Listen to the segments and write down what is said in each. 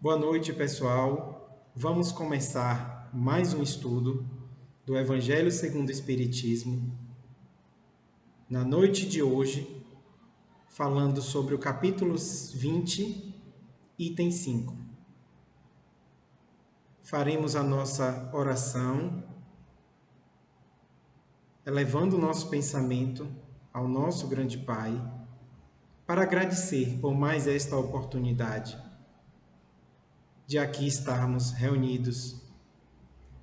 Boa noite, pessoal. Vamos começar mais um estudo do Evangelho segundo o Espiritismo. Na noite de hoje, falando sobre o capítulo 20, item 5. Faremos a nossa oração, elevando o nosso pensamento ao nosso grande Pai, para agradecer por mais esta oportunidade de aqui estarmos reunidos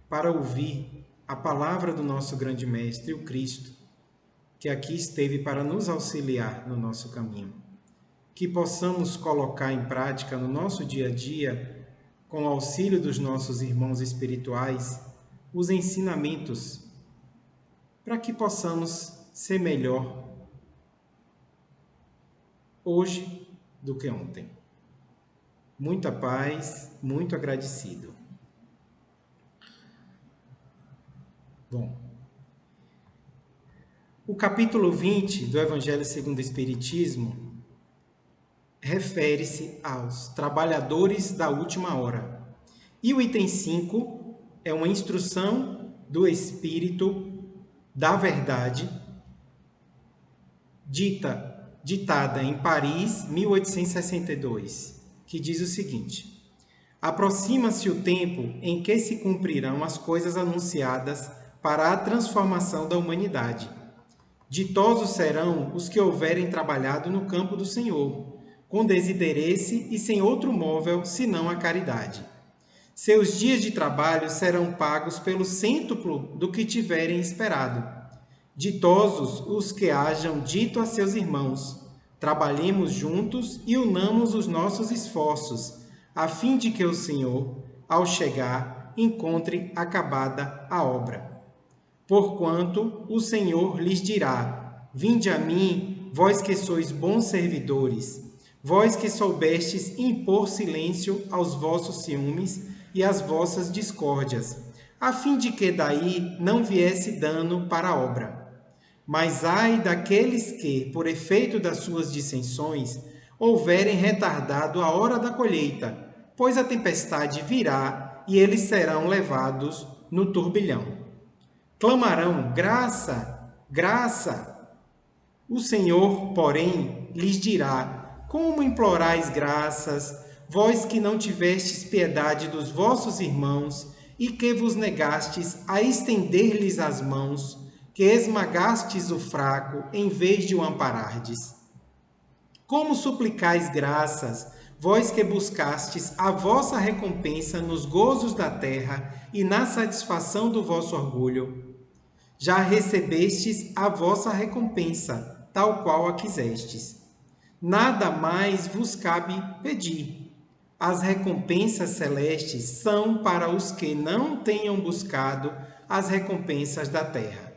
para ouvir a palavra do nosso grande Mestre, o Cristo, que aqui esteve para nos auxiliar no nosso caminho. Que possamos colocar em prática no nosso dia a dia, com o auxílio dos nossos irmãos espirituais, os ensinamentos, para que possamos ser melhor hoje do que ontem. Muita paz, muito agradecido. Bom, o capítulo 20 do Evangelho segundo o Espiritismo refere-se aos trabalhadores da última hora. E o item 5 é uma instrução do Espírito da Verdade, ditada em Paris, 1862, que diz o seguinte: aproxima-se o tempo em que se cumprirão as coisas anunciadas para a transformação da humanidade. Ditosos serão os que houverem trabalhado no campo do Senhor, com desinteresse e sem outro móvel senão a caridade. Seus dias de trabalho serão pagos pelo cêntuplo do que tiverem esperado. Ditosos os que hajam dito a seus irmãos: trabalhemos juntos e unamos os nossos esforços, a fim de que o Senhor, ao chegar, encontre acabada a obra. Porquanto o Senhor lhes dirá: vinde a mim, vós que sois bons servidores, vós que soubestes impor silêncio aos vossos ciúmes e às vossas discórdias, a fim de que daí não viesse dano para a obra. Mas ai daqueles que, por efeito das suas dissensões, houverem retardado a hora da colheita, pois a tempestade virá e eles serão levados no turbilhão. Clamarão: graça, graça. O Senhor, porém, lhes dirá: como implorais graças, vós que não tivestes piedade dos vossos irmãos e que vos negastes a estender-lhes as mãos, que esmagastes o fraco em vez de o amparardes? Como suplicais graças, vós que buscastes a vossa recompensa nos gozos da terra e na satisfação do vosso orgulho? Já recebestes a vossa recompensa, tal qual a quisestes. Nada mais vos cabe pedir. As recompensas celestes são para os que não tenham buscado as recompensas da terra.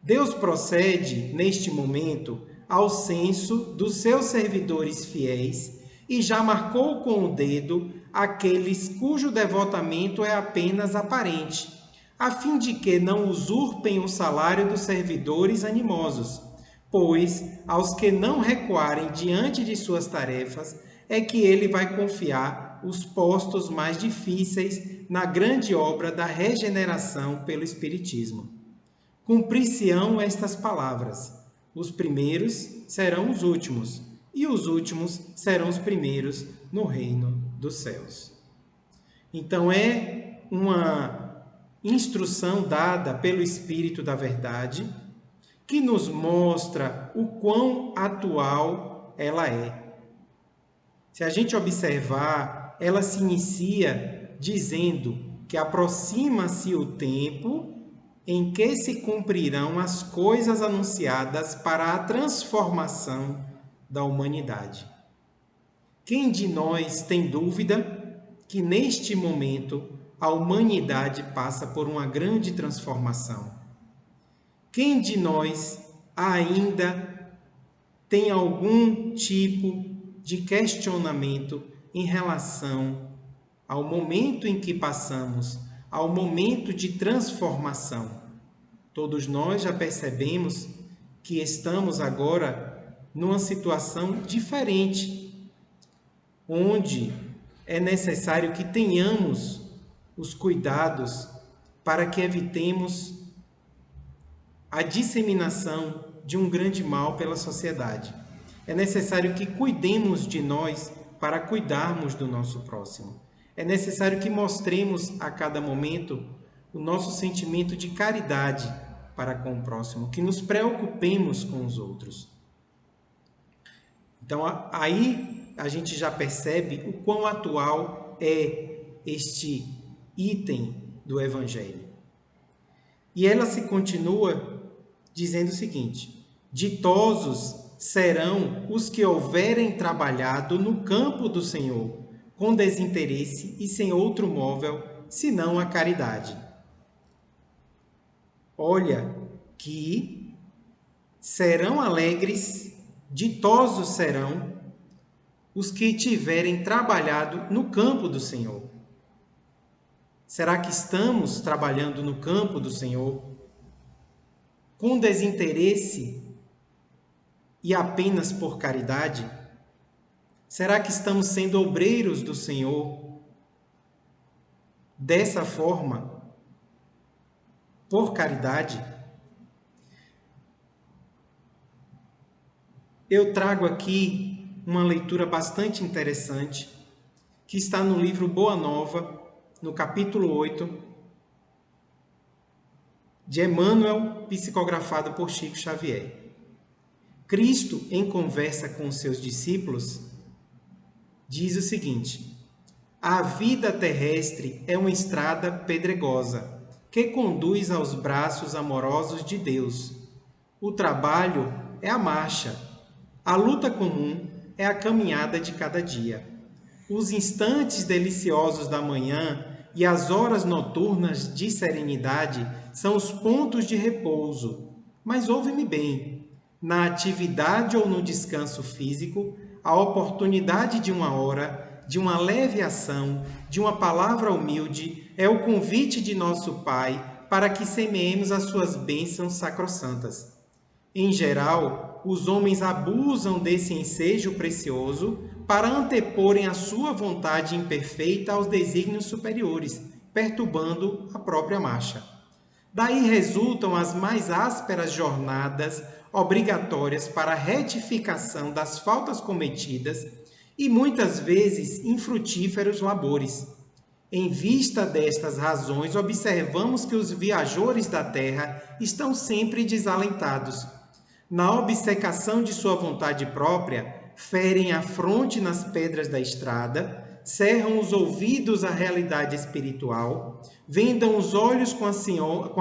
Deus procede, neste momento, ao censo dos seus servidores fiéis e já marcou com o dedo aqueles cujo devotamento é apenas aparente, a fim de que não usurpem o salário dos servidores animosos, pois aos que não recuarem diante de suas tarefas é que ele vai confiar os postos mais difíceis na grande obra da regeneração pelo Espiritismo. Cumprir-se-ão estas palavras: os primeiros serão os últimos, e os últimos serão os primeiros no reino dos céus. Então é uma instrução dada pelo Espírito da Verdade, que nos mostra o quão atual ela é. Se a gente observar, ela se inicia dizendo que aproxima-se o tempo em que se cumprirão as coisas anunciadas para a transformação da humanidade. Quem de nós tem dúvida que neste momento a humanidade passa por uma grande transformação? Quem de nós ainda tem algum tipo de questionamento em relação ao momento em que passamos, ao momento de transformação? Todos nós já percebemos que estamos agora numa situação diferente, onde é necessário que tenhamos os cuidados para que evitemos a disseminação de um grande mal pela sociedade. É necessário que cuidemos de nós para cuidarmos do nosso próximo. É necessário que mostremos a cada momento o nosso sentimento de caridade para com o próximo, que nos preocupemos com os outros. Então, aí a gente já percebe o quão atual é este item do Evangelho. E ela se continua dizendo o seguinte: ditosos serão os que houverem trabalhado no campo do Senhor, com desinteresse e sem outro móvel, senão a caridade. Olha que serão alegres, ditosos serão os que tiverem trabalhado no campo do Senhor. Será que estamos trabalhando no campo do Senhor com desinteresse e apenas por caridade? Será que estamos sendo obreiros do Senhor dessa forma, por caridade? Eu trago aqui uma leitura bastante interessante que está no livro Boa Nova, no capítulo 8, de Emmanuel, psicografado por Chico Xavier. Cristo, em conversa com os seus discípulos, diz o seguinte: a vida terrestre é uma estrada pedregosa que conduz aos braços amorosos de Deus. O trabalho é a marcha. A luta comum é a caminhada de cada dia. Os instantes deliciosos da manhã e as horas noturnas de serenidade são os pontos de repouso. Mas ouve-me bem, na atividade ou no descanso físico, a oportunidade de uma hora, de uma leve ação, de uma palavra humilde, é o convite de nosso Pai para que semeemos as suas bênçãos sacrossantas. Em geral, os homens abusam desse ensejo precioso para anteporem a sua vontade imperfeita aos desígnios superiores, perturbando a própria marcha. Daí resultam as mais ásperas jornadas obrigatórias para a retificação das faltas cometidas e muitas vezes infrutíferos labores. Em vista destas razões, observamos que os viajores da terra estão sempre desalentados. Na obcecação de sua vontade própria, ferem a fronte nas pedras da estrada, cerram os ouvidos à realidade espiritual, vendam os olhos com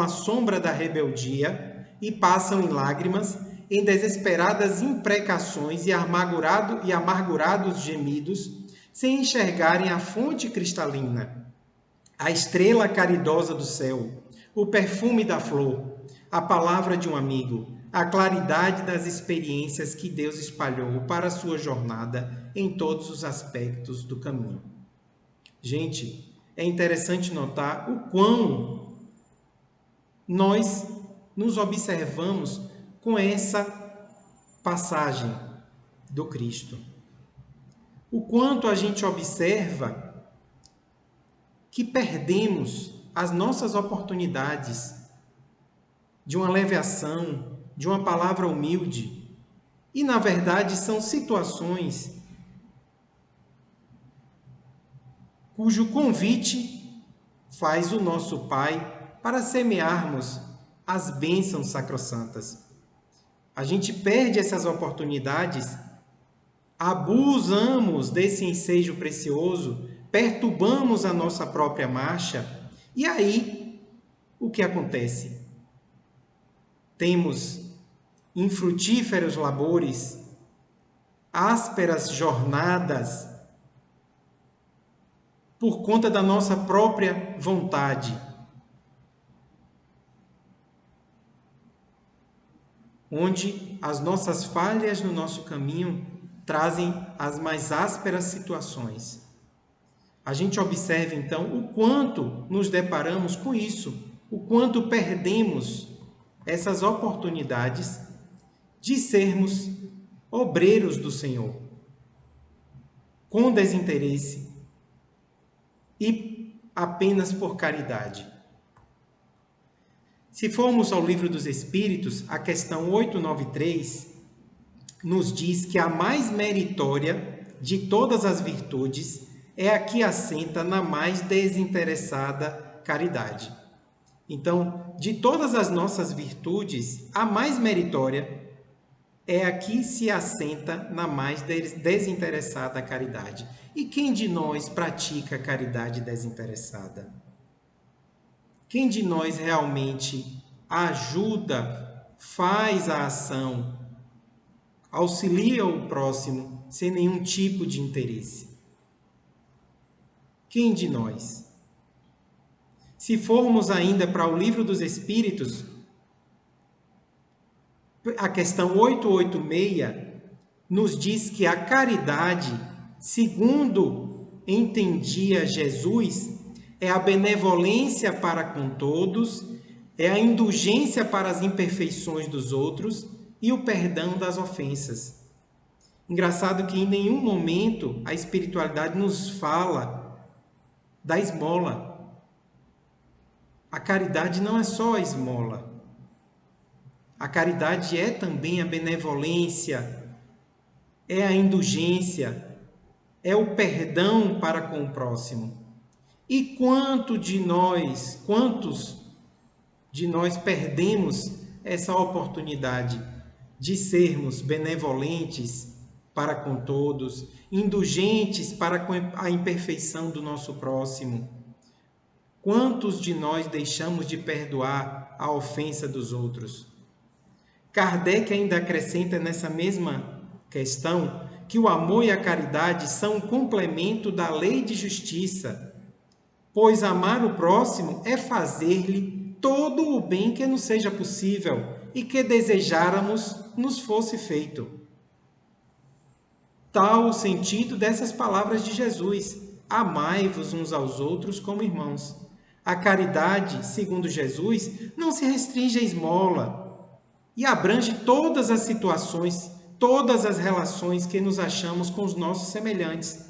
a sombra da rebeldia e passam em lágrimas, em desesperadas imprecações e amargurados gemidos, sem enxergarem a fonte cristalina, a estrela caridosa do céu, o perfume da flor, a palavra de um amigo, a claridade das experiências que Deus espalhou para a sua jornada em todos os aspectos do caminho. Gente, é interessante notar o quão nós nos observamos com essa passagem do Cristo. O quanto a gente observa que perdemos as nossas oportunidades de uma leve ação, de uma palavra humilde. E, na verdade, são situações cujo convite faz o nosso Pai para semearmos as bênçãos sacrossantas. A gente perde essas oportunidades, abusamos desse ensejo precioso, perturbamos a nossa própria marcha, e aí o que acontece? Temos infrutíferos labores, ásperas jornadas, por conta da nossa própria vontade, onde as nossas falhas no nosso caminho trazem as mais ásperas situações. A gente observa, então, o quanto nos deparamos com isso, o quanto perdemos essas oportunidades de sermos obreiros do Senhor, com desinteresse e apenas por caridade. Se formos ao Livro dos Espíritos, a questão 893 nos diz que a mais meritória de todas as virtudes é a que assenta na mais desinteressada caridade. Então, de todas as nossas virtudes, a mais meritória é a que se assenta na mais desinteressada caridade. E quem de nós pratica caridade desinteressada? Quem de nós realmente ajuda, faz a ação, auxilia o próximo sem nenhum tipo de interesse? Quem de nós? Se formos ainda para o Livro dos Espíritos, a questão 886 nos diz que a caridade, segundo entendia Jesus, é a benevolência para com todos, é a indulgência para as imperfeições dos outros e o perdão das ofensas. Engraçado que em nenhum momento a espiritualidade nos fala da esmola. A caridade não é só a esmola. A caridade é também a benevolência, é a indulgência, é o perdão para com o próximo. E quantos de nós perdemos essa oportunidade de sermos benevolentes para com todos, indulgentes para com a imperfeição do nosso próximo? Quantos de nós deixamos de perdoar a ofensa dos outros? Kardec ainda acrescenta nessa mesma questão que o amor e a caridade são um complemento da lei de justiça, pois amar o próximo é fazer-lhe todo o bem que nos seja possível e que desejáramos nos fosse feito. Tal o sentido dessas palavras de Jesus: amai-vos uns aos outros como irmãos. A caridade, segundo Jesus, não se restringe à esmola, e abrange todas as situações, todas as relações que nos achamos com os nossos semelhantes,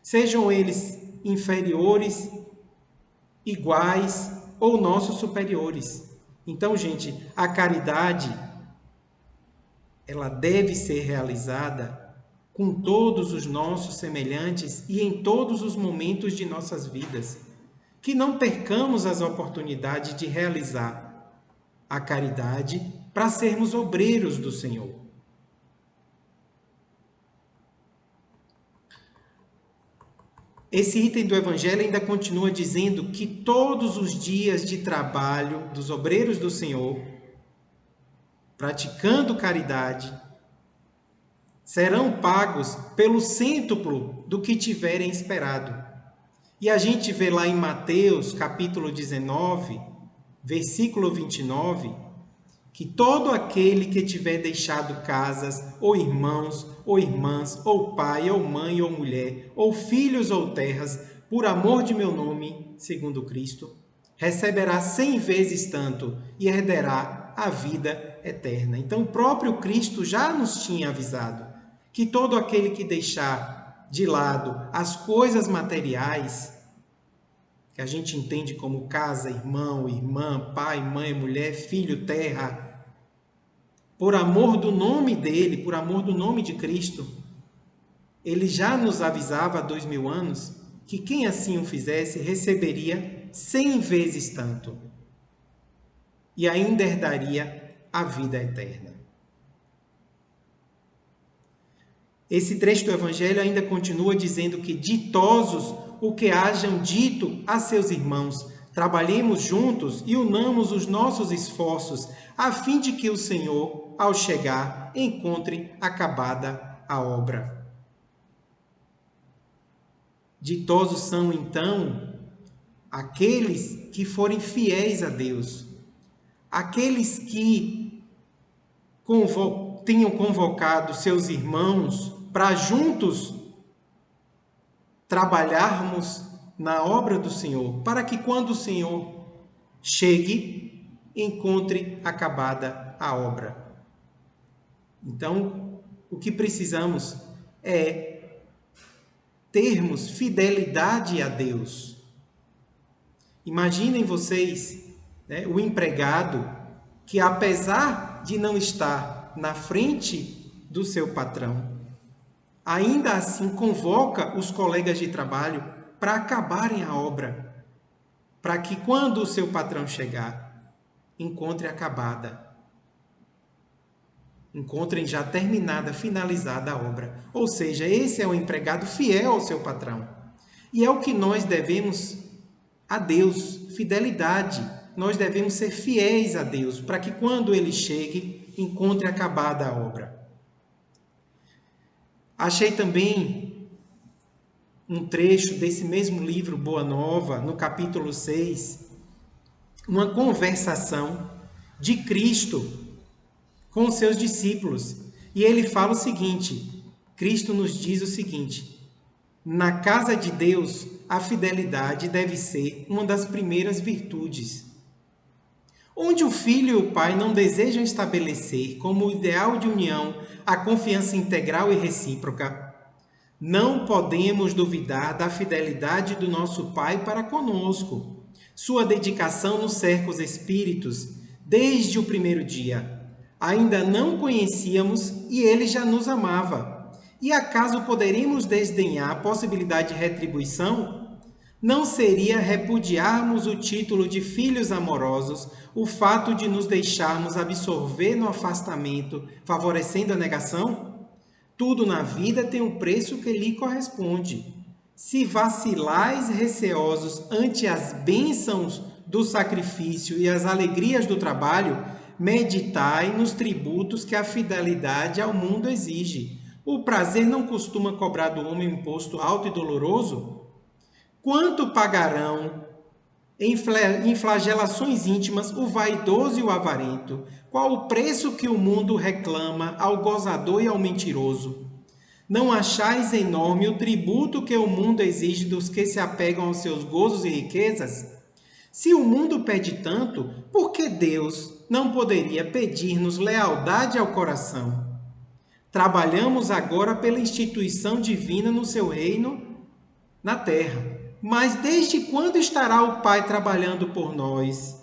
sejam eles inferiores, iguais ou nossos superiores. Então, gente, a caridade, ela deve ser realizada com todos os nossos semelhantes e em todos os momentos de nossas vidas. Que não percamos as oportunidades de realizar a caridade para sermos obreiros do Senhor. Esse item do Evangelho ainda continua dizendo que todos os dias de trabalho dos obreiros do Senhor, praticando caridade, serão pagos pelo cêntuplo do que tiverem esperado. E a gente vê lá em Mateus, capítulo 19, versículo 29, que todo aquele que tiver deixado casas, ou irmãos, ou irmãs, ou pai, ou mãe, ou mulher, ou filhos, ou terras, por amor de meu nome, segundo Cristo, receberá 100 vezes tanto e herdará a vida eterna. Então, o próprio Cristo já nos tinha avisado que todo aquele que deixar de lado as coisas materiais, que a gente entende como casa, irmão, irmã, pai, mãe, mulher, filho, terra, por amor do nome dele, por amor do nome de Cristo, ele já nos avisava há 2000 anos que quem assim o fizesse receberia 100 vezes tanto e ainda herdaria a vida eterna. Esse trecho do Evangelho ainda continua dizendo que ditosos o que hajam dito a seus irmãos, trabalhemos juntos e unamos os nossos esforços, a fim de que o Senhor, ao chegar, encontre acabada a obra. Ditosos são, então, aqueles que forem fiéis a Deus, aqueles que tenham convocado seus irmãos para juntos trabalharmos na obra do Senhor, para que quando o Senhor chegue, encontre acabada a obra. Então, o que precisamos é termos fidelidade a Deus, Imaginem vocês, né, o empregado que, apesar de não estar na frente do seu patrão, ainda assim convoca os colegas de trabalho para acabarem a obra, para que quando o seu patrão chegar, encontre acabada, encontrem já terminada, finalizada a obra. Ou seja, esse é o empregado fiel ao seu patrão. E é o que nós devemos a Deus, fidelidade. Nós devemos ser fiéis a Deus, para que quando Ele chegue, encontre acabada a obra. Achei também um trecho desse mesmo livro, Boa Nova, no capítulo 6, uma conversação de Cristo com os seus discípulos. E ele fala o seguinte, Cristo nos diz o seguinte: na casa de Deus, a fidelidade deve ser uma das primeiras virtudes. Onde o filho e o pai não desejam estabelecer como ideal de união a confiança integral e recíproca, não podemos duvidar da fidelidade do nosso Pai para conosco. Sua dedicação nos cerca os espíritos desde o primeiro dia. Ainda não conhecíamos e ele já nos amava. E acaso poderíamos desdenhar a possibilidade de retribuição? Não seria repudiarmos o título de filhos amorosos o fato de nos deixarmos absorver no afastamento, favorecendo a negação? Tudo na vida tem um preço que lhe corresponde. Se vacilais receosos ante as bênçãos do sacrifício e as alegrias do trabalho, meditai nos tributos que a fidelidade ao mundo exige. O prazer não costuma cobrar do homem um imposto alto e doloroso? Quanto pagarão em flagelações íntimas o vaidoso e o avarento? Qual o preço que o mundo reclama ao gozador e ao mentiroso? Não achais enorme o tributo que o mundo exige dos que se apegam aos seus gozos e riquezas? Se o mundo pede tanto, por que Deus não poderia pedir-nos lealdade ao coração? Trabalhamos agora pela instituição divina no seu reino na terra. Mas desde quando estará o Pai trabalhando por nós?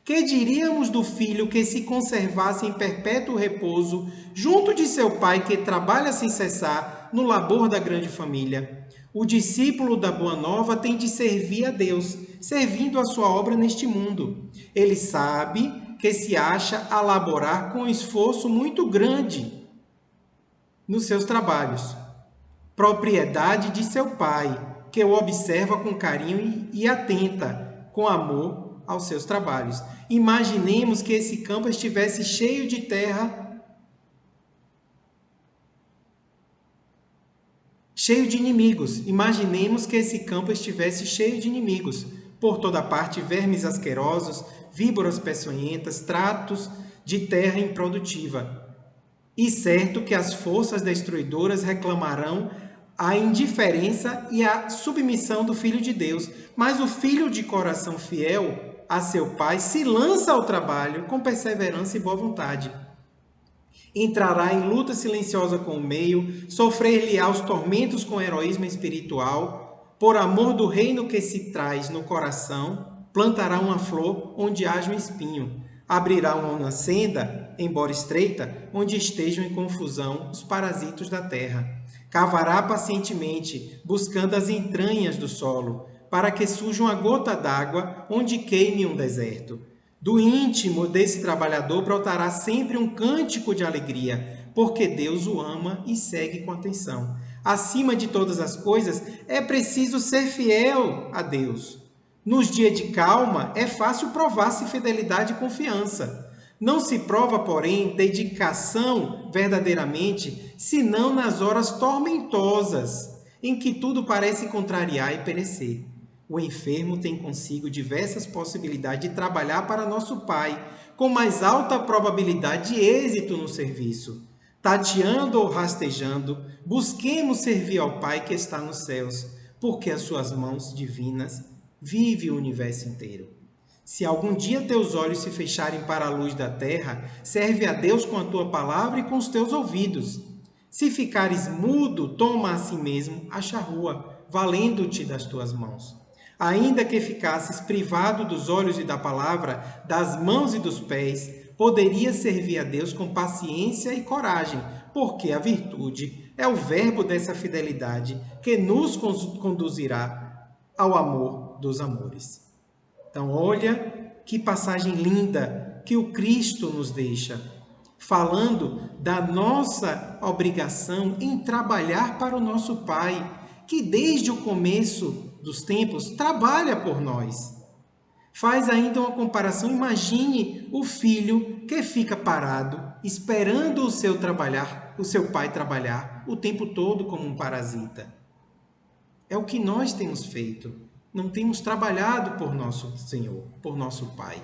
Que diríamos do filho que se conservasse em perpétuo repouso junto de seu pai que trabalha sem cessar no labor da grande família? O discípulo da Boa Nova tem de servir a Deus, servindo a sua obra neste mundo. Ele sabe que se acha a laborar com esforço muito grande nos seus trabalhos, propriedade de seu pai, que o observa com carinho e atenta, com amor, aos seus trabalhos. Imaginemos que esse campo estivesse cheio de terra, cheio de inimigos. Imaginemos que esse campo estivesse cheio de inimigos. Por toda parte, vermes asquerosos, víboras peçonhentas, tratos de terra improdutiva. E certo que as forças destruidoras reclamarão a indiferença e a submissão do Filho de Deus. Mas o filho de coração fiel a seu pai se lança ao trabalho com perseverança e boa vontade. Entrará em luta silenciosa com o meio, sofrer-lhe-á os tormentos com heroísmo espiritual, por amor do reino que se traz no coração, plantará uma flor onde haja um espinho, abrirá uma senda, embora estreita, onde estejam em confusão os parasitos da terra. Cavará pacientemente, buscando as entranhas do solo, para que surja uma gota d'água onde queime um deserto. Do íntimo desse trabalhador brotará sempre um cântico de alegria, porque Deus o ama e segue com atenção. Acima de todas as coisas, é preciso ser fiel a Deus. Nos dias de calma, é fácil provar-se fidelidade e confiança. Não se prova, porém, dedicação verdadeiramente, senão nas horas tormentosas, em que tudo parece contrariar e perecer. O enfermo tem consigo diversas possibilidades de trabalhar para nosso Pai, com mais alta probabilidade de êxito no serviço. Tateando ou rastejando, busquemos servir ao Pai que está nos céus, porque as suas mãos divinas vive o universo inteiro. Se algum dia teus olhos se fecharem para a luz da terra, serve a Deus com a tua palavra e com os teus ouvidos. Se ficares mudo, toma a si mesmo a charrua, valendo-te das tuas mãos. ainda que ficasses privado dos olhos e da palavra, das mãos e dos pés, poderia servir a Deus com paciência e coragem, porque a virtude é o verbo dessa fidelidade que nos conduzirá ao amor dos amores. Então, olha que passagem linda que o Cristo nos deixa, falando da nossa obrigação em trabalhar para o nosso Pai, que desde o começo dos tempos trabalha por nós. Faz ainda uma comparação, imagine o filho que fica parado, esperando o seu pai trabalhar o tempo todo como um parasita. É o que nós temos feito. Não temos trabalhado por nosso Senhor, por nosso Pai.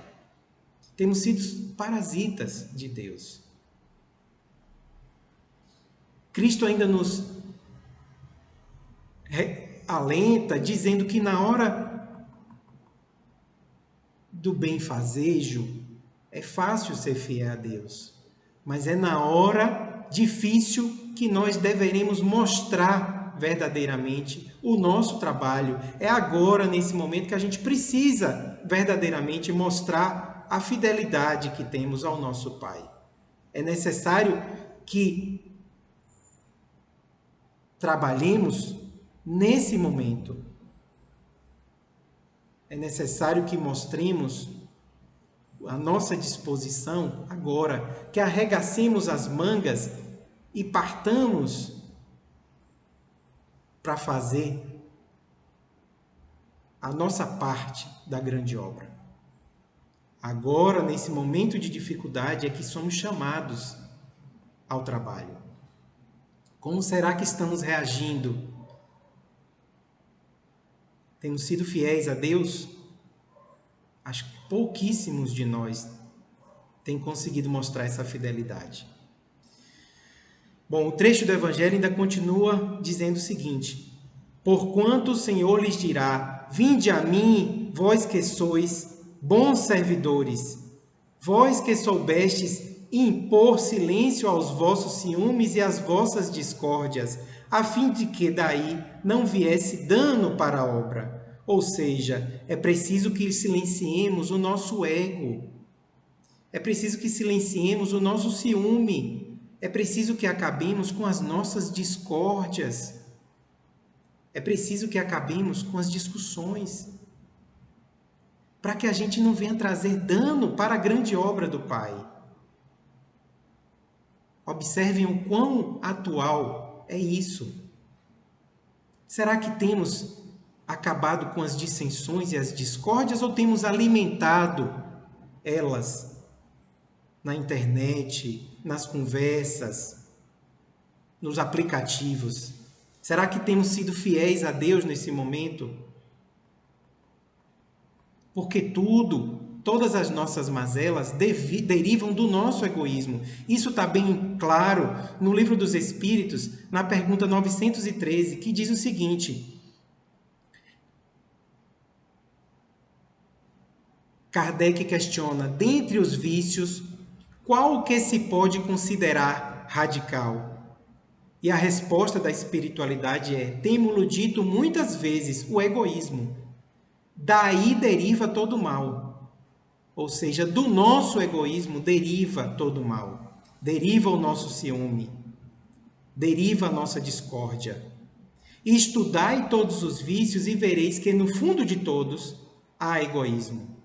Temos sido parasitas de Deus. Cristo ainda nos alenta, dizendo que na hora do benfazejo é fácil ser fiel a Deus, mas é na hora difícil que nós deveremos mostrar verdadeiramente o nosso trabalho. É agora, nesse momento, que a gente precisa verdadeiramente mostrar a fidelidade que temos ao nosso Pai. É necessário que trabalhemos nesse momento. É necessário que mostremos a nossa disposição agora, que arregacemos as mangas e partamos para fazer a nossa parte da grande obra. Agora, nesse momento de dificuldade, é que somos chamados ao trabalho. Como será que estamos reagindo? Temos sido fiéis a Deus? Acho que pouquíssimos de nós têm conseguido mostrar essa fidelidade. Bom, o trecho do Evangelho ainda continua dizendo o seguinte: porquanto o Senhor lhes dirá, vinde a mim, vós que sois bons servidores, vós que soubestes impor silêncio aos vossos ciúmes e às vossas discórdias, a fim de que daí não viesse dano para a obra. Ou seja, é preciso que silenciemos o nosso ego. É preciso que silenciemos o nosso ciúme. É preciso que acabemos com as nossas discórdias. É preciso que acabemos com as discussões. Para que a gente não venha trazer dano para a grande obra do Pai. Observem o quão atual é isso. Será que temos acabado com as dissensões e as discórdias ou temos alimentado elas na internet, nas conversas, nos aplicativos? Será que temos sido fiéis a Deus nesse momento? Porque todas as nossas mazelas derivam do nosso egoísmo. Isso está bem claro no Livro dos Espíritos, na pergunta 913, que diz o seguinte: Kardec questiona, dentre os vícios, qual o que se pode considerar radical? E a resposta da espiritualidade é, temo-lo dito muitas vezes, o egoísmo. Daí deriva todo o mal. Ou seja, do nosso egoísmo deriva todo o mal. Deriva o nosso ciúme. Deriva a nossa discórdia. Estudai todos os vícios e vereis que no fundo de todos há egoísmo.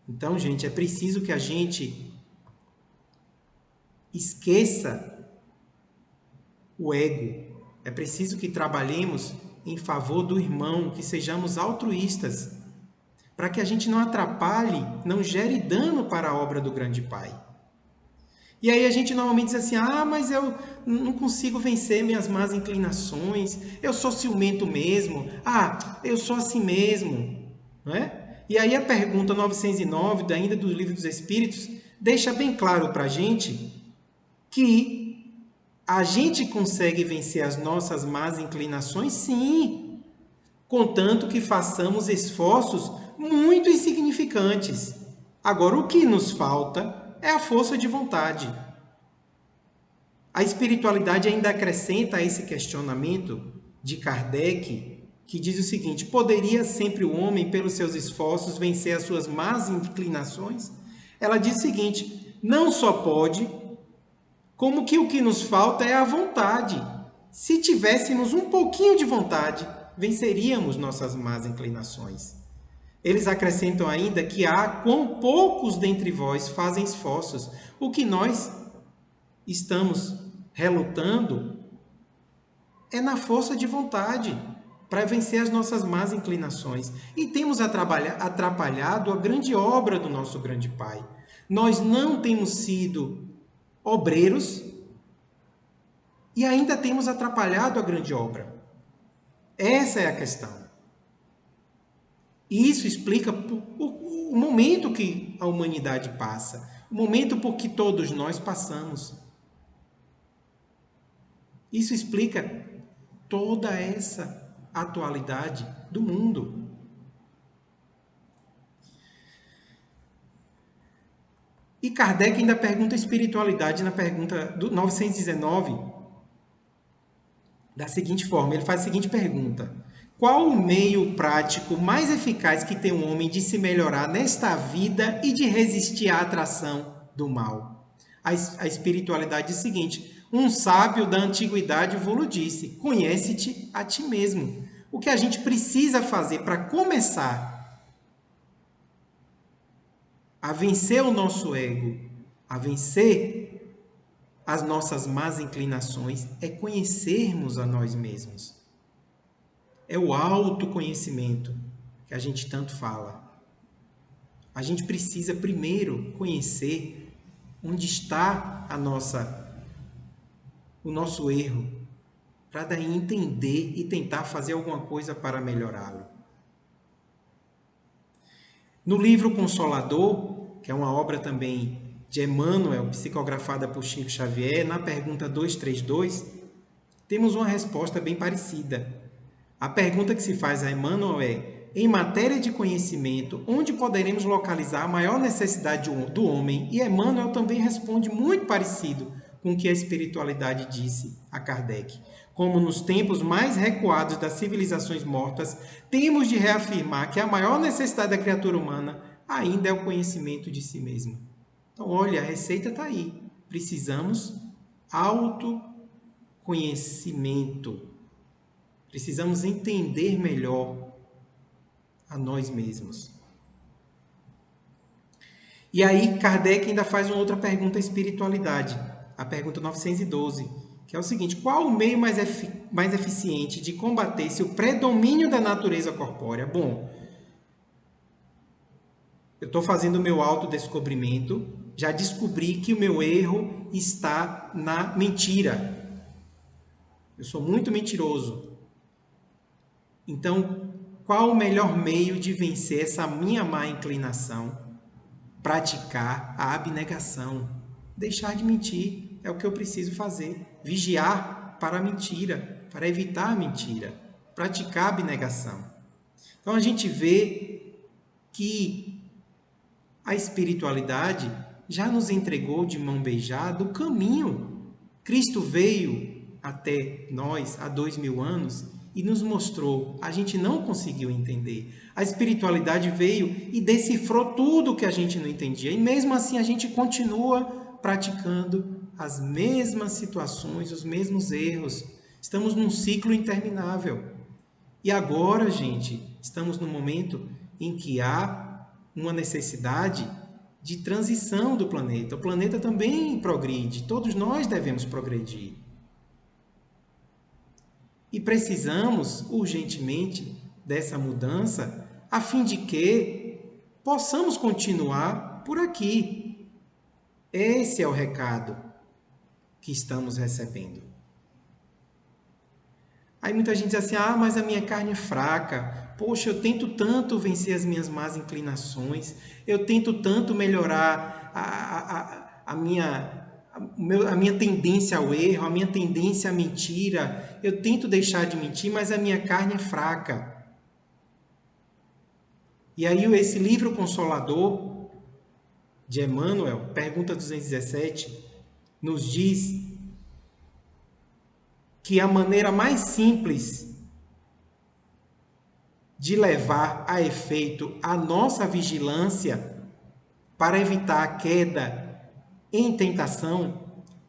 Então, gente, é preciso que a gente esqueça o ego. É preciso que trabalhemos em favor do irmão, que sejamos altruístas, para que a gente não atrapalhe, não gere dano para a obra do grande Pai. E aí a gente normalmente diz assim, mas eu não consigo vencer minhas más inclinações, eu sou ciumento mesmo, eu sou assim mesmo, não é? E aí a pergunta 909, ainda do Livro dos Espíritos, deixa bem claro para a gente que a gente consegue vencer as nossas más inclinações, sim, contanto que façamos esforços muito insignificantes. Agora, o que nos falta é a força de vontade. A espiritualidade ainda acrescenta a esse questionamento de Kardec, que diz o seguinte: poderia sempre o homem, pelos seus esforços, vencer as suas más inclinações? Ela diz o seguinte: não só pode, como que o que nos falta é a vontade. Se tivéssemos um pouquinho de vontade, venceríamos nossas más inclinações. Eles acrescentam ainda que há quão poucos dentre vós fazem esforços. O que nós estamos relutando é na força de vontade para vencer as nossas más inclinações. E temos atrapalhado a grande obra do nosso grande Pai. Nós não temos sido obreiros e ainda temos atrapalhado a grande obra. Essa é a questão. E isso explica o momento que a humanidade passa, o momento por que todos nós passamos. Isso explica toda essa atualidade do mundo. E Kardec ainda pergunta espiritualidade na pergunta do 919, da seguinte forma, ele faz a seguinte pergunta: qual o meio prático mais eficaz que tem um homem de se melhorar nesta vida e de resistir à atração do mal? A espiritualidade diz o seguinte: um sábio da antiguidade vos disse, conhece-te a ti mesmo. O que a gente precisa fazer para começar a vencer o nosso ego, a vencer as nossas más inclinações, é conhecermos a nós mesmos. É o autoconhecimento que a gente tanto fala. A gente precisa primeiro conhecer onde está o nosso erro, para daí entender e tentar fazer alguma coisa para melhorá-lo. No livro Consolador, que é uma obra também de Emmanuel, psicografada por Chico Xavier, na pergunta 232, temos uma resposta bem parecida. A pergunta que se faz a Emmanuel é: em matéria de conhecimento, onde poderemos localizar a maior necessidade do homem? E Emmanuel também responde muito parecido com o que a espiritualidade disse a Kardec. Como nos tempos mais recuados das civilizações mortas, temos de reafirmar que a maior necessidade da criatura humana ainda é o conhecimento de si mesmo. Então, olha, a receita está aí. Precisamos autoconhecimento. Precisamos entender melhor a nós mesmos. E aí, Kardec ainda faz uma outra pergunta à espiritualidade, a pergunta 912, que é o seguinte: qual o meio mais eficiente de combater-se o predomínio da natureza corpórea? Bom, eu estou fazendo o meu autodescobrimento, já descobri que o meu erro está na mentira. Eu sou muito mentiroso. Então, qual o melhor meio de vencer essa minha má inclinação? Praticar a abnegação. Deixar de mentir é o que eu preciso fazer. Vigiar para a mentira, para evitar a mentira. Praticar a abnegação. Então, a gente vê que a espiritualidade já nos entregou de mão beijada o caminho. Cristo veio até nós há 2000 anos e nos mostrou. A gente não conseguiu entender. A espiritualidade veio e decifrou tudo que a gente não entendia. E mesmo assim a gente continua praticando as mesmas situações, os mesmos erros. Estamos num ciclo interminável. E agora, gente, estamos no momento em que há uma necessidade de transição do planeta. O planeta também progride, todos nós devemos progredir. E precisamos urgentemente dessa mudança a fim de que possamos continuar por aqui. Esse é o recado que estamos recebendo. Aí muita gente diz assim: ah, mas a minha carne é fraca. Poxa, eu tento tanto vencer as minhas más inclinações. Eu tento tanto melhorar a minha tendência ao erro, a minha tendência à mentira. Eu tento deixar de mentir, mas a minha carne é fraca. E aí esse livro Consolador, de Emmanuel, pergunta 217, nos diz que a maneira mais simples de levar a efeito a nossa vigilância para evitar a queda em tentação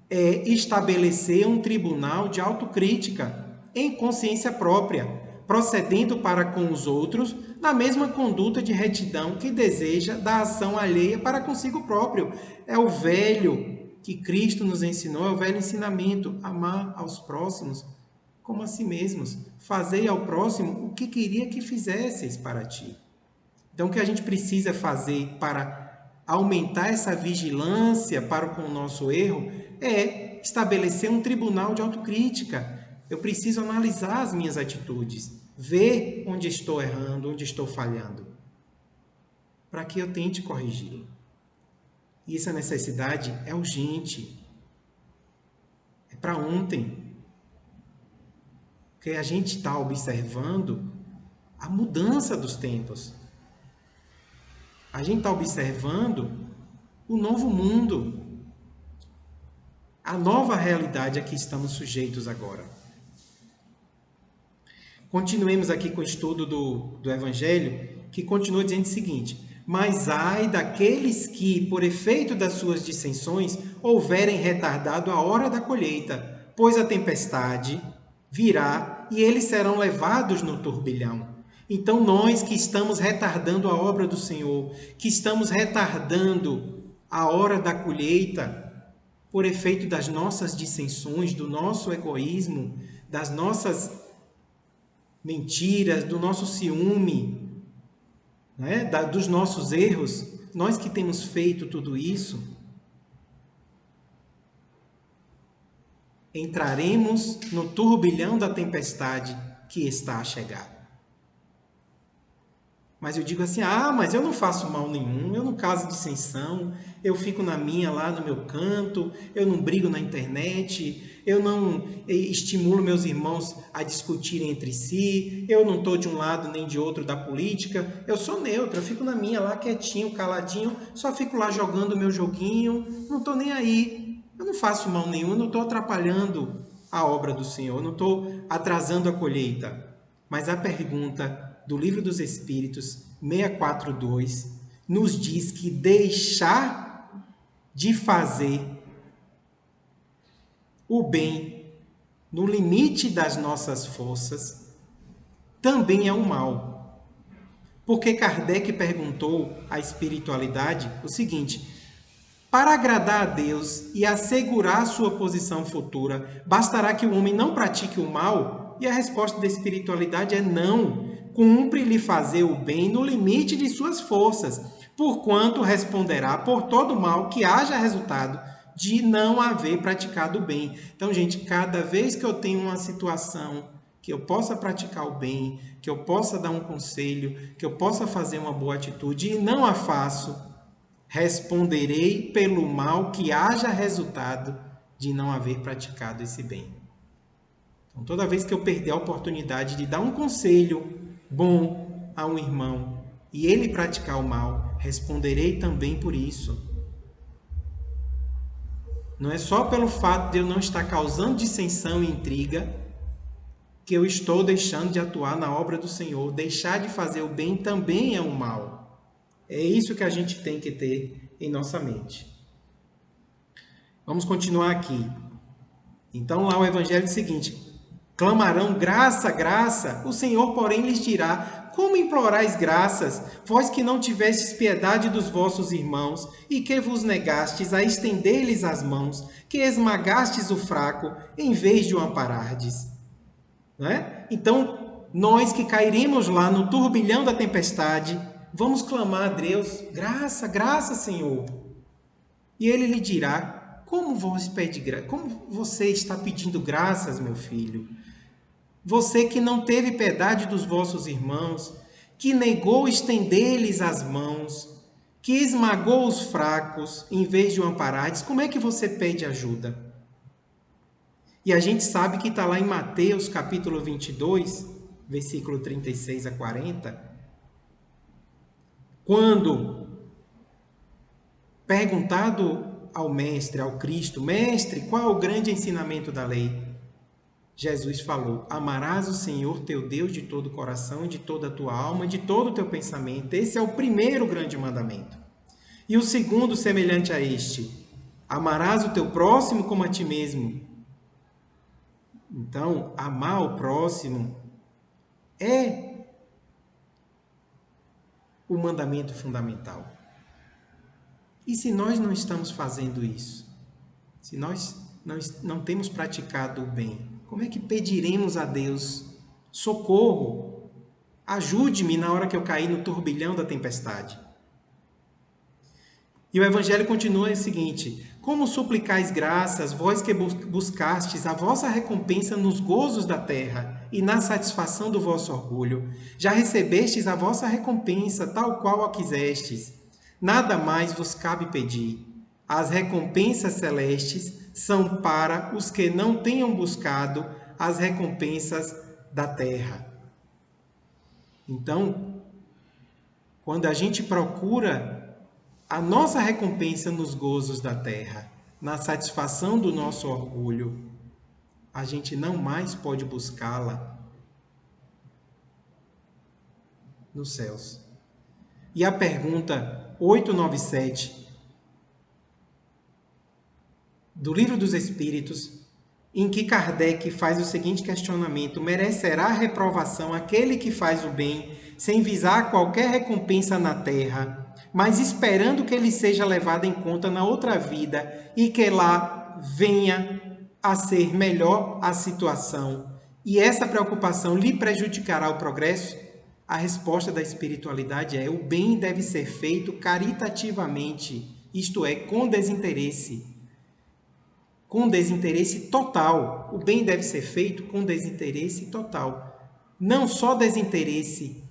é estabelecer um tribunal de autocrítica em consciência própria, procedendo para com os outros na mesma conduta de retidão que deseja da ação alheia para consigo próprio. É o velho que Cristo nos ensinou, é o velho ensinamento: amar aos próximos como a si mesmos. Fazei ao próximo o que queria que fizesseis para ti. Então, o que a gente precisa fazer para aumentar essa vigilância para com o nosso erro é estabelecer um tribunal de autocrítica. Eu preciso analisar as minhas atitudes, ver onde estou errando, onde estou falhando, para que eu tente corrigi-lo. E essa necessidade é urgente. É para ontem. Porque a gente está observando a mudança dos tempos. A gente está observando o novo mundo, a nova realidade a que estamos sujeitos agora. Continuemos aqui com o estudo do Evangelho, que continua dizendo o seguinte: mas ai daqueles que, por efeito das suas dissensões, houverem retardado a hora da colheita, pois a tempestade virá e eles serão levados no turbilhão. Então, nós que estamos retardando a obra do Senhor, que estamos retardando a hora da colheita, por efeito das nossas dissensões, do nosso egoísmo, das nossas mentiras, do nosso ciúme, né? Dos nossos erros, nós que temos feito tudo isso, entraremos no turbilhão da tempestade que está a chegar. Mas eu digo assim: mas eu não faço mal nenhum, eu não causo dissensão, eu fico na minha lá no meu canto, eu não brigo na internet, eu não estimulo meus irmãos a discutirem entre si, eu não estou de um lado nem de outro da política, eu sou neutro, eu fico na minha lá quietinho, caladinho, só fico lá jogando o meu joguinho, não estou nem aí, eu não faço mal nenhum, eu não estou atrapalhando a obra do Senhor, eu não estou atrasando a colheita. Mas a pergunta do Livro dos Espíritos, 642, nos diz que deixar de fazer o bem no limite das nossas forças também é um mal. Porque Kardec perguntou à espiritualidade o seguinte: para agradar a Deus e assegurar sua posição futura, bastará que o homem não pratique o mal? E a resposta da espiritualidade é não. Cumpre-lhe fazer o bem no limite de suas forças, porquanto responderá por todo mal que haja resultado de não haver praticado o bem. Então, gente, cada vez que eu tenho uma situação que eu possa praticar o bem, que eu possa dar um conselho, que eu possa fazer uma boa atitude e não a faço, responderei pelo mal que haja resultado de não haver praticado esse bem. Então, toda vez que eu perder a oportunidade de dar um conselho bom a um irmão e ele praticar o mal, responderei também por isso. Não é só pelo fato de eu não estar causando dissensão e intriga que eu estou deixando de atuar na obra do Senhor. Deixar de fazer o bem também é um mal. É isso que a gente tem que ter em nossa mente. Vamos continuar aqui. Então, lá o Evangelho diz o seguinte: clamarão graça, graça, o Senhor, porém, lhes dirá: como implorais graças, vós que não tivestes piedade dos vossos irmãos, e que vos negastes a estender-lhes as mãos, que esmagastes o fraco, em vez de o amparardes. Não é? Então, nós que cairemos lá no turbilhão da tempestade, vamos clamar a Deus: graça, graça, Senhor. E Ele lhe dirá: como você está pedindo graças, meu filho? Você que não teve piedade dos vossos irmãos, que negou estender-lhes as mãos, que esmagou os fracos em vez de o amparardes, como é que você pede ajuda? E a gente sabe que está lá em Mateus capítulo 22, versículo 36 a 40, quando perguntado ao mestre, ao Cristo: mestre, qual é o grande ensinamento da lei? Jesus falou: amarás o Senhor teu Deus de todo o coração, de toda a tua alma, de todo o teu pensamento. Esse é o primeiro grande mandamento. E o segundo, semelhante a este: amarás o teu próximo como a ti mesmo. Então, amar o próximo é o mandamento fundamental. E se nós não estamos fazendo isso? Se nós não temos praticado o bem, como é que pediremos a Deus socorro? Ajude-me na hora que eu cair no turbilhão da tempestade. E o Evangelho continua o seguinte: como suplicais graças, vós que buscastes a vossa recompensa nos gozos da terra e na satisfação do vosso orgulho, já recebestes a vossa recompensa, tal qual a quisestes. Nada mais vos cabe pedir. As recompensas celestes são para os que não tenham buscado as recompensas da terra. Então, quando a gente procura a nossa recompensa nos gozos da terra, na satisfação do nosso orgulho, a gente não mais pode buscá-la nos céus. E a pergunta 897 do Livro dos Espíritos, em que Kardec faz o seguinte questionamento: merecerá reprovação aquele que faz o bem sem visar qualquer recompensa na terra, mas esperando que ele seja levado em conta na outra vida e que lá venha a ser melhor a situação, e essa preocupação lhe prejudicará o progresso? A resposta da espiritualidade é: o bem deve ser feito caritativamente, isto é, com desinteresse. Com desinteresse total. O bem deve ser feito com desinteresse total. Não só desinteresse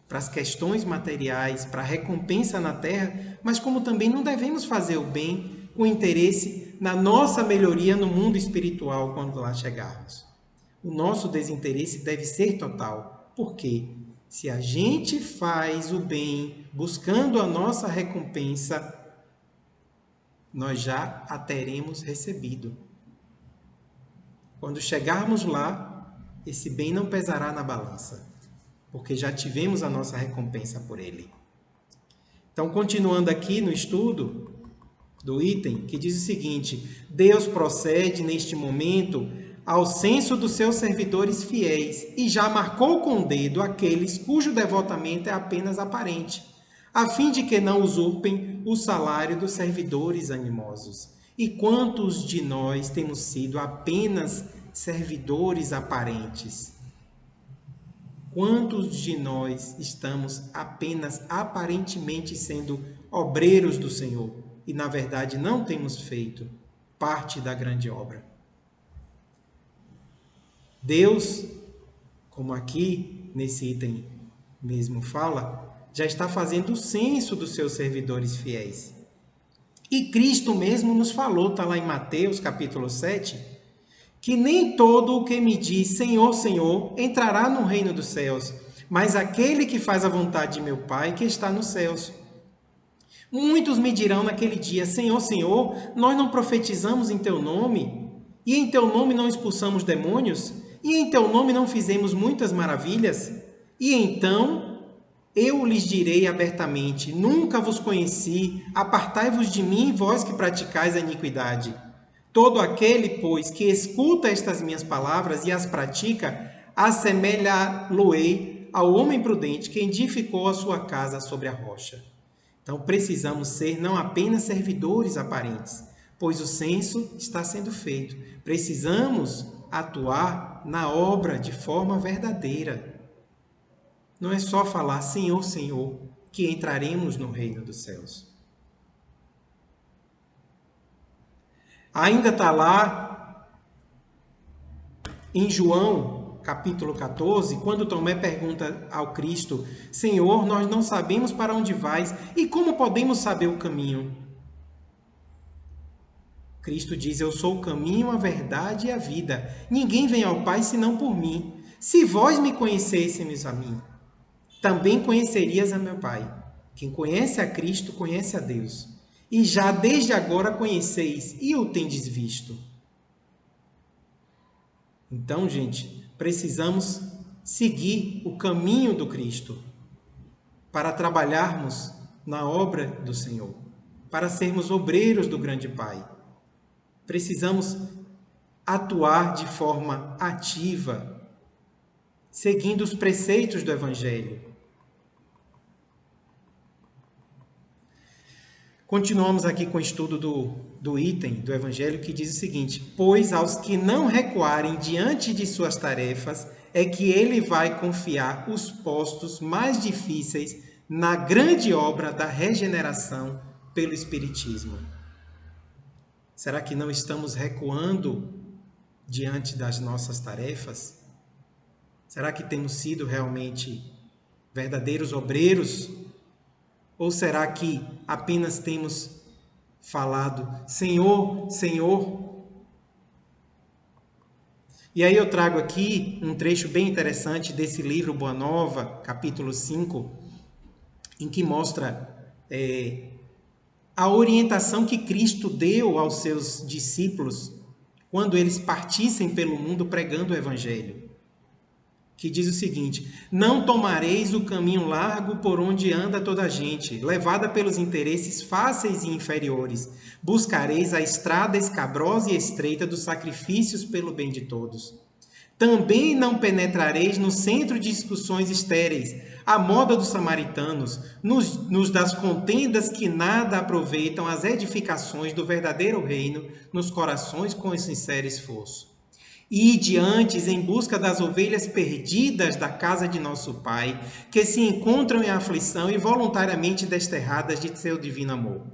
para as questões materiais, para a recompensa na terra, mas como também não devemos fazer o bem com interesse na nossa melhoria no mundo espiritual quando lá chegarmos. O nosso desinteresse deve ser total. Por quê? Se a gente faz o bem buscando a nossa recompensa, nós já a teremos recebido. Quando chegarmos lá, esse bem não pesará na balança, porque já tivemos a nossa recompensa por ele. Então, continuando aqui no estudo do item, que diz o seguinte: Deus procede neste momento ao censo dos seus servidores fiéis e já marcou com o dedo aqueles cujo devotamento é apenas aparente, a fim de que não usurpem o salário dos servidores animosos. E quantos de nós temos sido apenas servidores aparentes? Quantos de nós estamos apenas aparentemente sendo obreiros do Senhor e, na verdade, não temos feito parte da grande obra? Deus, como aqui nesse item mesmo fala, já está fazendo o censo dos seus servidores fiéis. E Cristo mesmo nos falou, está lá em Mateus capítulo 7, que nem todo o que me diz Senhor, Senhor, entrará no reino dos céus, mas aquele que faz a vontade de meu Pai que está nos céus. Muitos me dirão naquele dia: Senhor, Senhor, nós não profetizamos em teu nome? E em teu nome não expulsamos demônios? E em teu nome não fizemos muitas maravilhas? E então eu lhes direi abertamente: nunca vos conheci, apartai-vos de mim, vós que praticais a iniquidade. Todo aquele, pois, que escuta estas minhas palavras e as pratica, assemelhá-lo-ei ao homem prudente que edificou a sua casa sobre a rocha. Então, precisamos ser não apenas servidores aparentes, pois o censo está sendo feito. Precisamos atuar na obra de forma verdadeira. Não é só falar Senhor, Senhor, que entraremos no reino dos céus. Ainda está lá em João, capítulo 14, quando Tomé pergunta ao Cristo: Senhor, nós não sabemos para onde vais e como podemos saber o caminho? Cristo diz: eu sou o caminho, a verdade e a vida. Ninguém vem ao Pai senão por mim. Se vós me conhecêssemos a mim, também conhecerias a meu Pai. Quem conhece a Cristo, conhece a Deus. E já desde agora conheceis e o tendes visto. Então, gente, precisamos seguir o caminho do Cristo para trabalharmos na obra do Senhor, para sermos obreiros do grande Pai. Precisamos atuar de forma ativa, seguindo os preceitos do Evangelho. Continuamos aqui com o estudo do item do Evangelho que diz o seguinte: pois aos que não recuarem diante de suas tarefas, é que ele vai confiar os postos mais difíceis na grande obra da regeneração pelo Espiritismo. Será que não estamos recuando diante das nossas tarefas? Será que temos sido realmente verdadeiros obreiros? Ou será que apenas temos falado, Senhor, Senhor? E aí eu trago aqui um trecho bem interessante desse livro Boa Nova, capítulo 5, em que mostra a orientação que Cristo deu aos seus discípulos quando eles partissem pelo mundo pregando o Evangelho. Que diz o seguinte: não tomareis o caminho largo por onde anda toda a gente, levada pelos interesses fáceis e inferiores. Buscareis a estrada escabrosa e estreita dos sacrifícios pelo bem de todos. Também não penetrareis no centro de discussões estéreis, à moda dos samaritanos, nos das contendas que nada aproveitam as edificações do verdadeiro reino nos corações com sincero esforço. Ide antes em busca das ovelhas perdidas da casa de nosso Pai, que se encontram em aflição e voluntariamente desterradas de seu divino amor.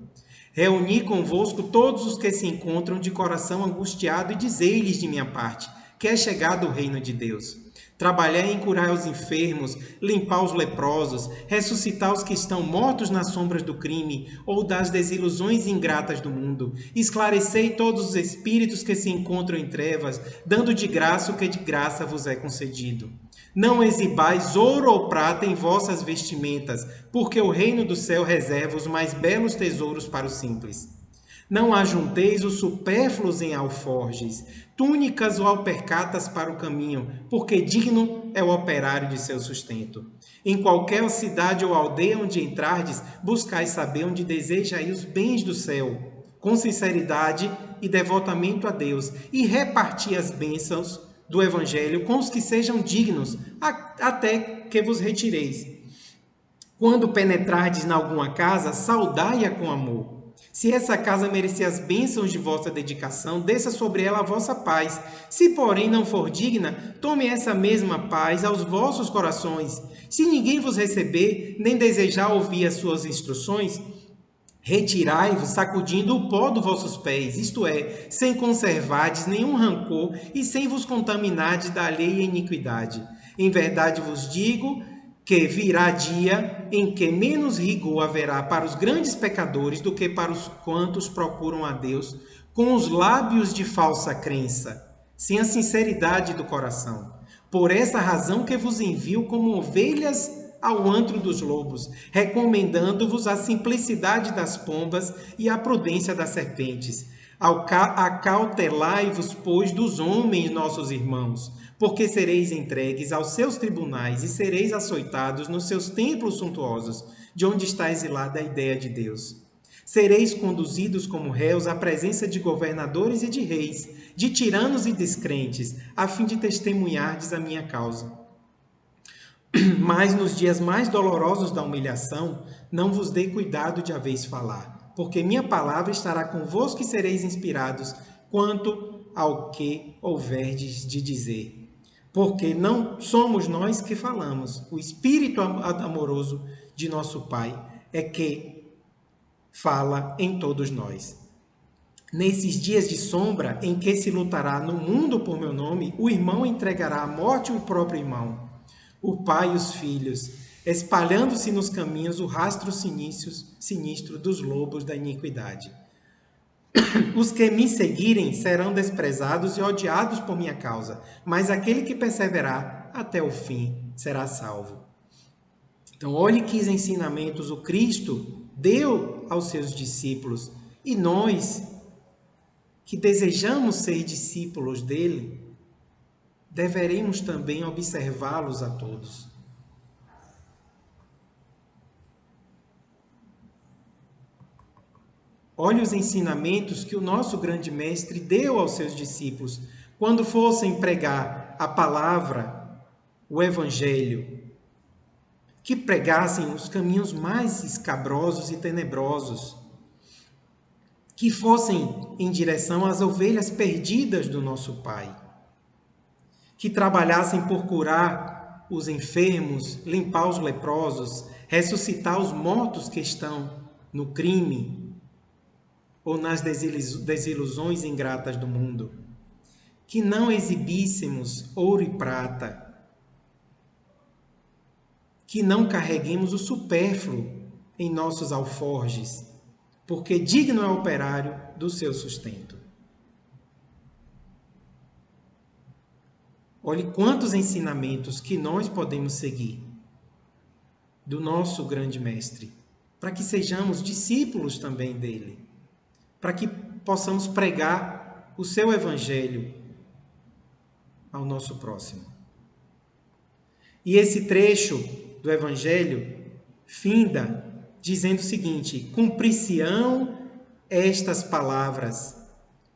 Reuni convosco todos os que se encontram de coração angustiado e dizei-lhes de minha parte, que é chegado o reino de Deus. Trabalhai em curar os enfermos, limpar os leprosos, ressuscitar os que estão mortos nas sombras do crime ou das desilusões ingratas do mundo. Esclarecei todos os espíritos que se encontram em trevas, dando de graça o que de graça vos é concedido. Não exibais ouro ou prata em vossas vestimentas, porque o reino do céu reserva os mais belos tesouros para os simples. Não ajunteis os supérfluos em alforjes, túnicas ou alpercatas para o caminho, porque digno é o operário de seu sustento. Em qualquer cidade ou aldeia onde entrardes, buscai saber onde desejai os bens do céu, com sinceridade e devotamento a Deus, e reparti as bênçãos do Evangelho com os que sejam dignos, até que vos retireis. Quando penetrardes em alguma casa, saudai-a com amor. Se essa casa merecer as bênçãos de vossa dedicação, desça sobre ela a vossa paz. Se, porém, não for digna, tome essa mesma paz aos vossos corações. Se ninguém vos receber, nem desejar ouvir as suas instruções, retirai-vos, sacudindo o pó dos vossos pés, isto é, sem conservardes nenhum rancor e sem vos contaminardes da alheia iniquidade. Em verdade vos digo que virá dia em que menos rigor haverá para os grandes pecadores do que para os quantos procuram a Deus com os lábios de falsa crença, sem a sinceridade do coração. Por essa razão que vos envio como ovelhas ao antro dos lobos, recomendando-vos a simplicidade das pombas e a prudência das serpentes. Acautelai-vos, pois, dos homens, nossos irmãos, porque sereis entregues aos seus tribunais e sereis açoitados nos seus templos suntuosos, de onde está exilada a ideia de Deus. Sereis conduzidos como réus à presença de governadores e de reis, de tiranos e descrentes, a fim de testemunhardes a minha causa. Mas nos dias mais dolorosos da humilhação, não vos dei cuidado de haveis falar, porque minha palavra estará convosco e sereis inspirados quanto ao que houverdes de dizer. Porque não somos nós que falamos, o Espírito amoroso de nosso Pai é que fala em todos nós. Nesses dias de sombra em que se lutará no mundo por meu nome, o irmão entregará à morte o próprio irmão, o pai e os filhos, espalhando-se nos caminhos o rastro sinistro dos lobos da iniquidade. Os que me seguirem serão desprezados e odiados por minha causa, mas aquele que perseverar até o fim será salvo. Então, olhe que ensinamentos o Cristo deu aos seus discípulos, e nós, que desejamos ser discípulos dele, deveremos também observá-los a todos. Olhe os ensinamentos que o nosso grande mestre deu aos seus discípulos quando fossem pregar a palavra, o evangelho, que pregassem os caminhos mais escabrosos e tenebrosos, que fossem em direção às ovelhas perdidas do nosso Pai, que trabalhassem por curar os enfermos, limpar os leprosos, ressuscitar os mortos que estão no crime ou nas desilusões ingratas do mundo, que não exibíssemos ouro e prata, que não carreguemos o supérfluo em nossos alforjes, porque digno é o operário do seu sustento. Olhe quantos ensinamentos que nós podemos seguir do nosso grande mestre, para que sejamos discípulos também dele, para que possamos pregar o seu evangelho ao nosso próximo. E esse trecho do evangelho finda dizendo o seguinte: cumprir-se-ão estas palavras,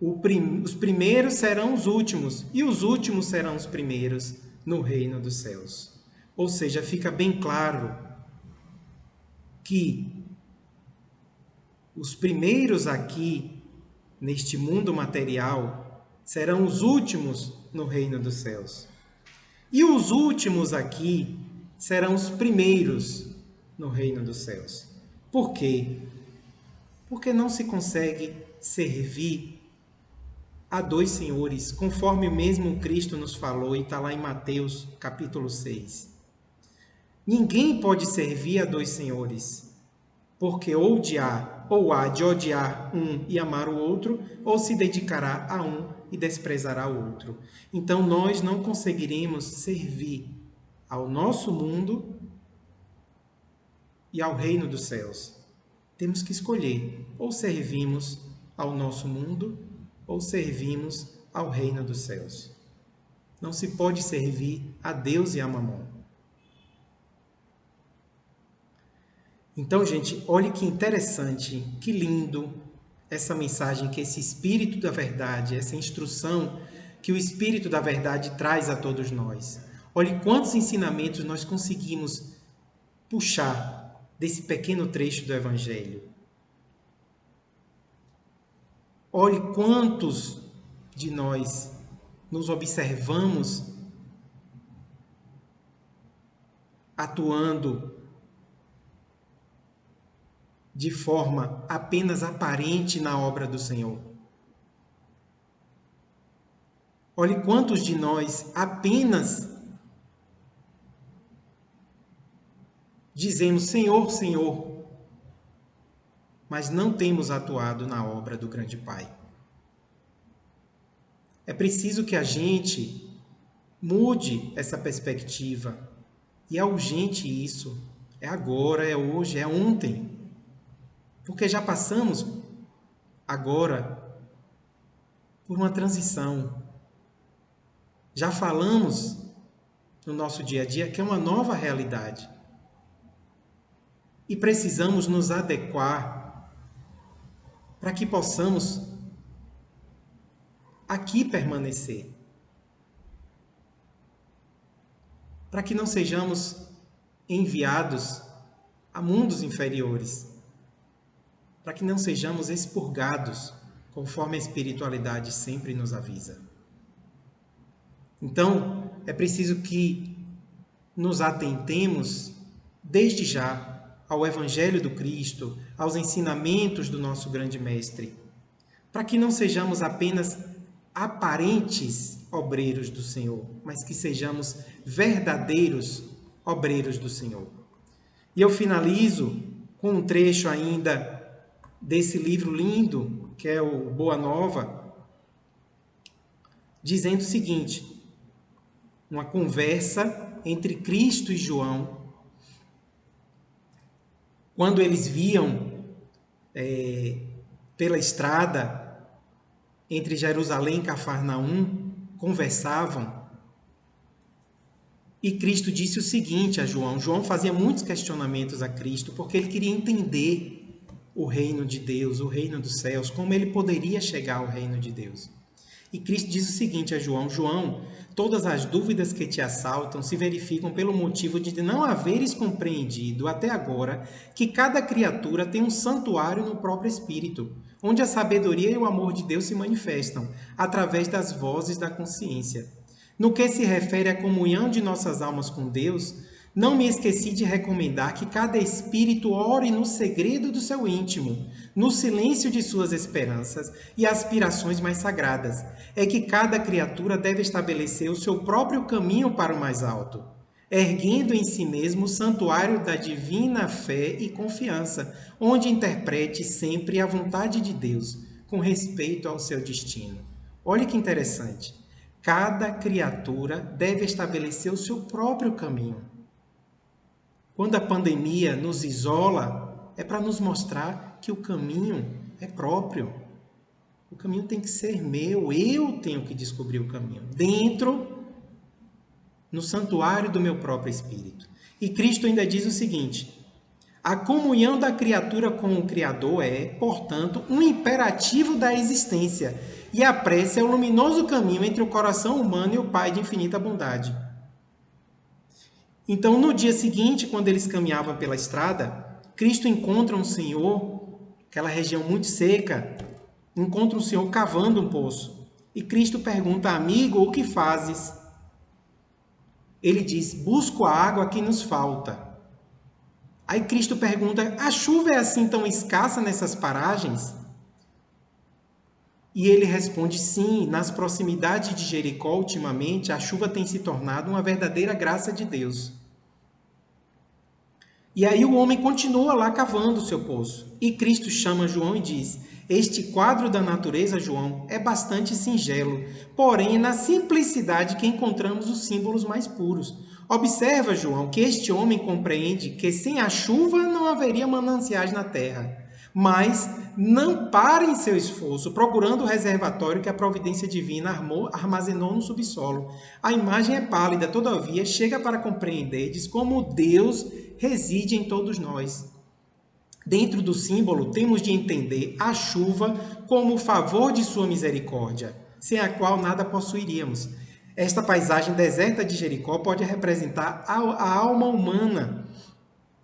os primeiros serão os últimos e os últimos serão os primeiros no reino dos céus. Ou seja, fica bem claro que os primeiros aqui neste mundo material serão os últimos no reino dos céus. E os últimos aqui serão os primeiros no reino dos céus. Por quê? Porque não se consegue servir a dois senhores, conforme o mesmo Cristo nos falou, e está lá em Mateus, capítulo 6. Ninguém pode servir a dois senhores, porque ou há de odiar um e amar o outro, ou se dedicará a um e desprezará o outro. Então nós não conseguiremos servir ao nosso mundo e ao reino dos céus. Temos que escolher: ou servimos ao nosso mundo, ou servimos ao reino dos céus. Não se pode servir a Deus e a Mamon. Então, gente, olhe que interessante, que lindo essa mensagem que esse Espírito da Verdade, essa instrução que o Espírito da Verdade traz a todos nós. Olhe quantos ensinamentos nós conseguimos puxar desse pequeno trecho do Evangelho. Olhe quantos de nós nos observamos atuando de forma apenas aparente na obra do Senhor. Olhe quantos de nós apenas dizemos Senhor, Senhor, mas não temos atuado na obra do grande Pai. É preciso que a gente mude essa perspectiva. E é urgente isso. É agora, é hoje, é ontem. Porque já passamos agora por uma transição. Já falamos no nosso dia a dia que é uma nova realidade. E precisamos nos adequar para que possamos aqui permanecer. Para que não sejamos enviados a mundos inferiores. Para que não sejamos expurgados, conforme a espiritualidade sempre nos avisa. Então, é preciso que nos atentemos, desde já, ao Evangelho do Cristo, aos ensinamentos do nosso grande Mestre, para que não sejamos apenas aparentes obreiros do Senhor, mas que sejamos verdadeiros obreiros do Senhor. E eu finalizo com um trecho ainda desse livro lindo, que é o Boa Nova, dizendo o seguinte: uma conversa entre Cristo e João, quando eles viam pela estrada entre Jerusalém e Cafarnaum, conversavam, E Cristo disse o seguinte a João. João fazia muitos questionamentos a Cristo, porque ele queria entender o reino de Deus, o reino dos céus, como ele poderia chegar ao reino de Deus. E Cristo diz o seguinte a João: João, todas as dúvidas que te assaltam se verificam pelo motivo de não haveres compreendido até agora que cada criatura tem um santuário no próprio espírito, onde a sabedoria e o amor de Deus se manifestam, através das vozes da consciência. No que se refere à comunhão de nossas almas com Deus, não me esqueci de recomendar que cada espírito ore no segredo do seu íntimo, no silêncio de suas esperanças e aspirações mais sagradas. É que cada criatura deve estabelecer o seu próprio caminho para o mais alto, erguendo em si mesmo o santuário da divina fé e confiança, onde interprete sempre a vontade de Deus, com respeito ao seu destino. Olha que interessante. Cada criatura deve estabelecer o seu próprio caminho. Quando a pandemia nos isola, é para nos mostrar que o caminho é próprio. O caminho tem que ser meu, eu tenho que descobrir o caminho, dentro, no santuário do meu próprio espírito. E Cristo ainda diz o seguinte: a comunhão da criatura com o Criador é, portanto, um imperativo da existência, e a prece é o luminoso caminho entre o coração humano e o Pai de infinita bondade. Então, no dia seguinte, quando eles caminhavam pela estrada, Cristo encontra um senhor, aquela região muito seca, encontra um senhor cavando um poço. E Cristo pergunta: amigo, o que fazes? Ele diz: busco a água que nos falta. Aí Cristo pergunta: a chuva é assim tão escassa nessas paragens? E ele responde: sim, nas proximidades de Jericó, ultimamente, a chuva tem se tornado uma verdadeira graça de Deus. E aí o homem continua lá cavando o seu poço. E Cristo chama João e diz: este quadro da natureza, João, é bastante singelo, porém é na simplicidade que encontramos os símbolos mais puros. Observa, João, que este homem compreende que sem a chuva não haveria mananciais na terra, mas não para em seu esforço, procurando o reservatório que a providência divina armazenou no subsolo. A imagem é pálida, todavia chega para compreenderdes como Deus reside em todos nós. Dentro do símbolo, temos de entender a chuva como o favor de sua misericórdia, sem a qual nada possuiríamos. Esta paisagem deserta de Jericó pode representar a alma humana,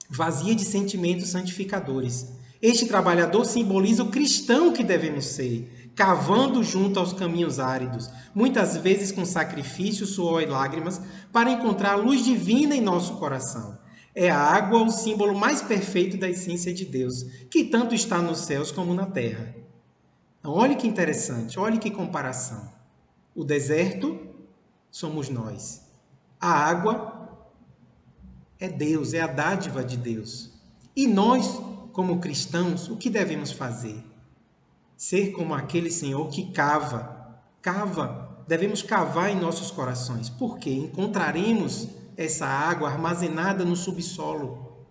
vazia de sentimentos santificadores. Este trabalhador simboliza o cristão que devemos ser, cavando junto aos caminhos áridos, muitas vezes com sacrifício, suor e lágrimas, para encontrar a luz divina em nosso coração. É a água o símbolo mais perfeito da essência de Deus, que tanto está nos céus como na terra. Então, olhe que interessante, olhe que comparação. O deserto somos nós. A água é Deus, é a dádiva de Deus. E nós, como cristãos, o que devemos fazer? Ser como aquele Senhor que cava. Devemos cavar em nossos corações. Por quê? Encontraremos essa água armazenada no subsolo.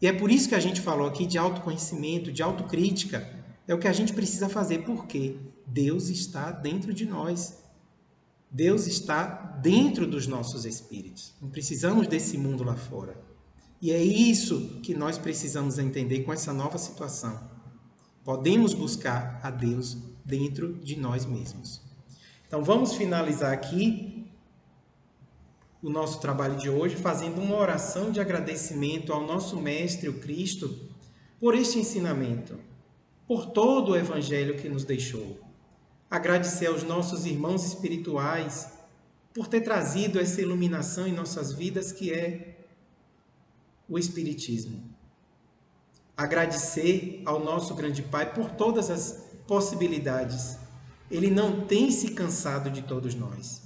E é por isso que a gente falou aqui de autoconhecimento, de autocrítica. É o que a gente precisa fazer. Por quê? Deus está dentro de nós. Deus está dentro dos nossos espíritos. Não precisamos desse mundo lá fora. E é isso que nós precisamos entender com essa nova situação. Podemos buscar a Deus dentro de nós mesmos. Então vamos finalizar aqui o nosso trabalho de hoje fazendo uma oração de agradecimento ao nosso Mestre, o Cristo, por este ensinamento, por todo o Evangelho que nos deixou. Agradecer aos nossos irmãos espirituais por ter trazido essa iluminação em nossas vidas que é o Espiritismo. Agradecer ao nosso grande Pai por todas as possibilidades. Ele não tem se cansado de todos nós.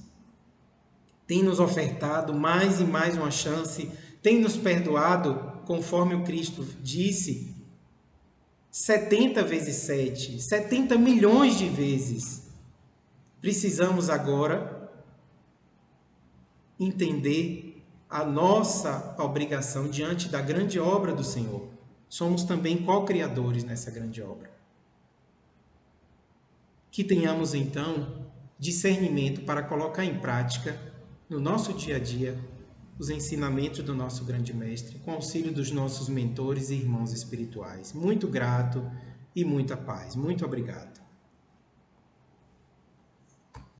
Tem nos ofertado mais e mais uma chance, tem nos perdoado, conforme o Cristo disse, 70 vezes 7, 70 milhões de vezes. Precisamos agora entender a nossa obrigação diante da grande obra do Senhor. Somos também co-criadores nessa grande obra. Que tenhamos, então, discernimento para colocar em prática, no nosso dia a dia, os ensinamentos do nosso grande mestre, com auxílio dos nossos mentores e irmãos espirituais. Muito grato e muita paz. Muito obrigado.